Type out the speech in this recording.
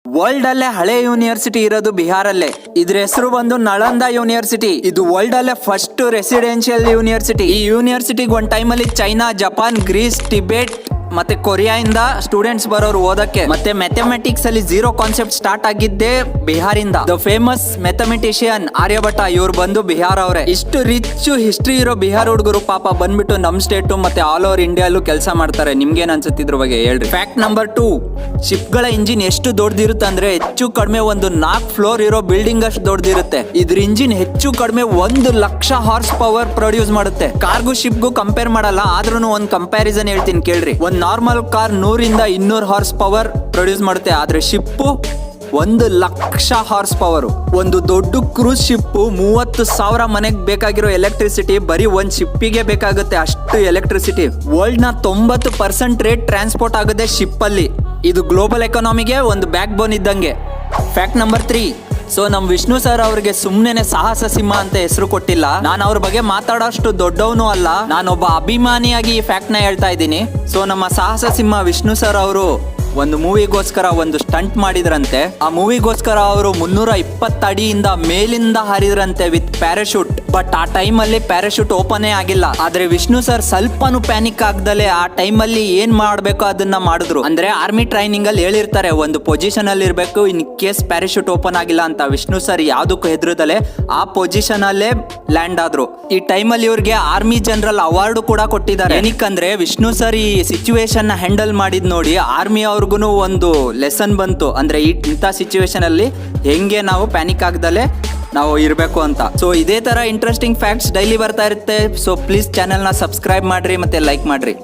World ಅಲ್ಲೇ ಹಳೆ university ಇರೋದು ಬಿಹಾರಲ್ಲೇ. ಇದ್ರ ಹೆಸರು ಬಂದು ನಳಂದ ಯೂನಿವರ್ಸಿಟಿ. ಇದು ವರ್ಲ್ಡ್ ಅಲ್ಲೇ ಫಸ್ಟ್ ರೆಸಿಡೆನ್ಷಿಯಲ್ ಯೂನಿವರ್ಸಿಟಿ. ಈ ಯೂನಿವರ್ಸಿಟಿಗೆ ಒಂದ್ ಟೈಮಲ್ಲಿ ಚೈನಾ, ಜಪಾನ್, ಗ್ರೀಸ್, ಟಿಬೆಟ್ ಮತ್ತೆ ಕೊರಿಯಾ ಇಂದ ಸ್ಟೂಡೆಂಟ್ಸ್ ಬರೋರು ಓದಕ್ಕೆ. ಮತ್ತೆ ಮ್ಯಾಥಮೆಟಿಕ್ಸ್ ಅಲ್ಲಿ ಝೀರೋ ಕಾನ್ಸೆಪ್ಟ್ ಸ್ಟಾರ್ಟ್ ಆಗಿದ್ದೆ ಬಿಹಾರಿಂದ. ದ ಫೇಮಸ್ ಮ್ಯಾಥಮೆಟಿಷಿಯನ್ ಆರ್ಯಭಟ ಇವ್ರು ಬಂದು ಬಿಹಾರ ಅವರೇ. ಇಷ್ಟು ರಿಚ್ ಹಿಸ್ಟ್ರಿ ಇರೋ ಬಿಹಾರ ಹುಡುಗರು ಪಾಪ ಬಂದ್ಬಿಟ್ಟು ನಮ್ ಸ್ಟೇಟ್ ಮತ್ತೆ ಆಲ್ ಓವರ್ ಇಂಡಿಯಾಲು ಕೆಲಸ ಮಾಡ್ತಾರೆ. ನಿಮ್ಗೇನ್ ಅನ್ಸುತ್ತಿದ್ರ ಬಗ್ಗೆ ಹೇಳ್ರಿ. ಫ್ಯಾಕ್ಟ್ ನಂಬರ್ 2, ಶಿಪ್ ಗಳ ಇಂಜಿನ್ ಎಷ್ಟು ದೊಡ್ಡದಿರುತ್ತೆ ಅಂದ್ರೆ ಹೆಚ್ಚು ಕಡಿಮೆ ಒಂದು 4 ಫ್ಲೋರ್ ಇರೋ ಬಿಲ್ಡಿಂಗ್ ಅಷ್ಟು ದೊಡ್ಡದಿರುತ್ತೆ. ಇದ್ರ ಇಂಜಿನ್ ಹೆಚ್ಚು ಕಡಿಮೆ 1,00,000 ಹಾರ್ಸ್ ಪವರ್ ಪ್ರೊಡ್ಯೂಸ್ ಮಾಡುತ್ತೆ. ಕಾರ್ಗೂ ಶಿಪ್ಗೂ ಕಂಪೇರ್ ಮಾಡಲ್ಲ, ಆದ್ರೂ ಒಂದ್ ಕಂಪ್ಯಾರಿಸನ್ ಹೇಳ್ತೀನಿ ಕೇಳ್ರಿ. ಒಂದ್ normal car 100-200 horse power produce ಮಾಡುತ್ತೆ, ಆದ್ರೆ ಶಿಪ್ 1,00,000 ಹಾರ್ಸ್ ಪವರ್. ಒಂದು ದೊಡ್ಡ ಕ್ರೂಸ್ ಶಿಪ್ 30,000 ಮನೆಗೆ ಬೇಕಾಗಿರೋ ಎಲೆಕ್ಟ್ರಿಸಿಟಿ ಬರೀ ಒಂದ್ ಶಿಪ್ಪಿಗೆ ಬೇಕಾಗುತ್ತೆ. ಅಷ್ಟು ಎಲೆಕ್ಟ್ರಿಸಿಟಿ. ವರ್ಲ್ಡ್ ನ 90% ರೇಟ್ ಟ್ರಾನ್ಸ್ಪೋರ್ಟ್ ಆಗುತ್ತೆ ಶಿಪ್ ಅಲ್ಲಿ. ಇದು ಗ್ಲೋಬಲ್ ಎಕಾನಮಿಗೆ ಒಂದು ಬ್ಯಾಕ್ ಬೋನ್ ಇದ್ದಂಗೆ. ಫ್ಯಾಕ್ಟ್ ನಂಬರ್ 3, ಸೊ ನಮ್ ವಿಷ್ಣು ಸರ್ ಅವ್ರಿಗೆ ಸುಮ್ನೆ ಸಾಹಸ ಸಿಂಹ ಅಂತ ಹೆಸರು ಕೊಟ್ಟಿಲ್ಲ. ನಾನು ಅವ್ರ ಬಗ್ಗೆ ಮಾತಾಡೋಷ್ಟು ದೊಡ್ಡವನು ಅಲ್ಲ, ನಾನೊಬ್ಬ ಅಭಿಮಾನಿಯಾಗಿ ಈ ಫ್ಯಾಕ್ಟ್ ನ ಹೇಳ್ತಾ ಇದ್ದೀನಿ. ಸೊ ನಮ್ಮ ಸಾಹಸ ಸಿಂಹ ವಿಷ್ಣು ಸರ್ ಅವರು ಒಂದು ಮೂವಿಗೋಸ್ಕರ ಒಂದು ಸ್ಟಂಟ್ ಮಾಡಿದ್ರಂತೆ. ಆ ಮೂವಿಗೋಸ್ಕರ ಅವರು 320 ಅಡಿಯಿಂದ ಮೇಲಿಂದ ಹಾರಿದ್ರಂತೆ ವಿತ್ ಪ್ಯಾರಾಶೂಟ್. ಬಟ್ ಆ ಟೈಮ್ ಅಲ್ಲಿ ಪ್ಯಾರಾಶೂಟ್ ಓಪನೇ ಆಗಿಲ್ಲ. ಆದ್ರೆ ವಿಷ್ಣು ಸರ್ ಸ್ವಲ್ಪನೂ ಪ್ಯಾನಿಕ್ ಆಗ್ದಲೆ ಆ ಟೈಮ್ ಅಲ್ಲಿ ಏನ್ ಮಾಡ್ಬೇಕು ಅದನ್ನ ಮಾಡಿದ್ರು. ಅಂದ್ರೆ ಆರ್ಮಿ ಟ್ರೈನಿಂಗ್ ಅಲ್ಲಿ ಹೇಳಿರ್ತಾರೆ ಒಂದು ಪೊಸಿಷನ್ ಅಲ್ಲಿ ಇರ್ಬೇಕು ಇನ್ ಕೇಸ್ ಪ್ಯಾರಾಶೂಟ್ ಓಪನ್ ಆಗಿಲ್ಲ ಅಂತ. ವಿಷ್ಣು ಸರ್ ಯಾವ್ದಕ್ಕೂ ಹೆದ್ರದಲೆ ಆ ಪೊಸಿಷನ್ ಅಲ್ಲೇ ಲ್ಯಾಂಡ್ ಆದ್ರು. ಈ ಟೈಮ್ ಅಲ್ಲಿ ಇವ್ರಿಗೆ ಆರ್ಮಿ ಜನರಲ್ ಅವಾರ್ಡ್ ಕೂಡ ಕೊಟ್ಟಿದ್ದಾರೆ. ಏನಕ್ಕಂದ್ರೆ ವಿಷ್ಣು ಸರ್ ಈ ಸಿಚುವೇಶನ್ ನ ಹ್ಯಾಂಡಲ್ ಮಾಡಿದ್ ನೋಡಿ ಆರ್ಮಿ ಅವ್ರಿಗೂ ಒಂದು ಲೆಸನ್ ಬಂತು. ಅಂದ್ರೆ ಇಂಥ ಸಿಚುವೇಶನ್ ಅಲ್ಲಿ ಹೆಂಗೆ ನಾವು ಪ್ಯಾನಿಕ್ ಆಗದಲೆ ನಾವು ಇರಬೇಕು ಅಂತ. ಸೊ ಇದೇ ತರ ಇಂಟ್ರೆಸ್ಟಿಂಗ್ ಫ್ಯಾಕ್ಟ್ಸ್ ಡೈಲಿ ಬರ್ತಾ ಇರುತ್ತೆ. ಸೊ ಪ್ಲೀಸ್ ಚಾನೆಲ್ ನ ಸಬ್ಸ್ಕ್ರೈಬ್ ಮಾಡ್ರಿ ಮತ್ತೆ ಲೈಕ್ ಮಾಡ್ರಿ.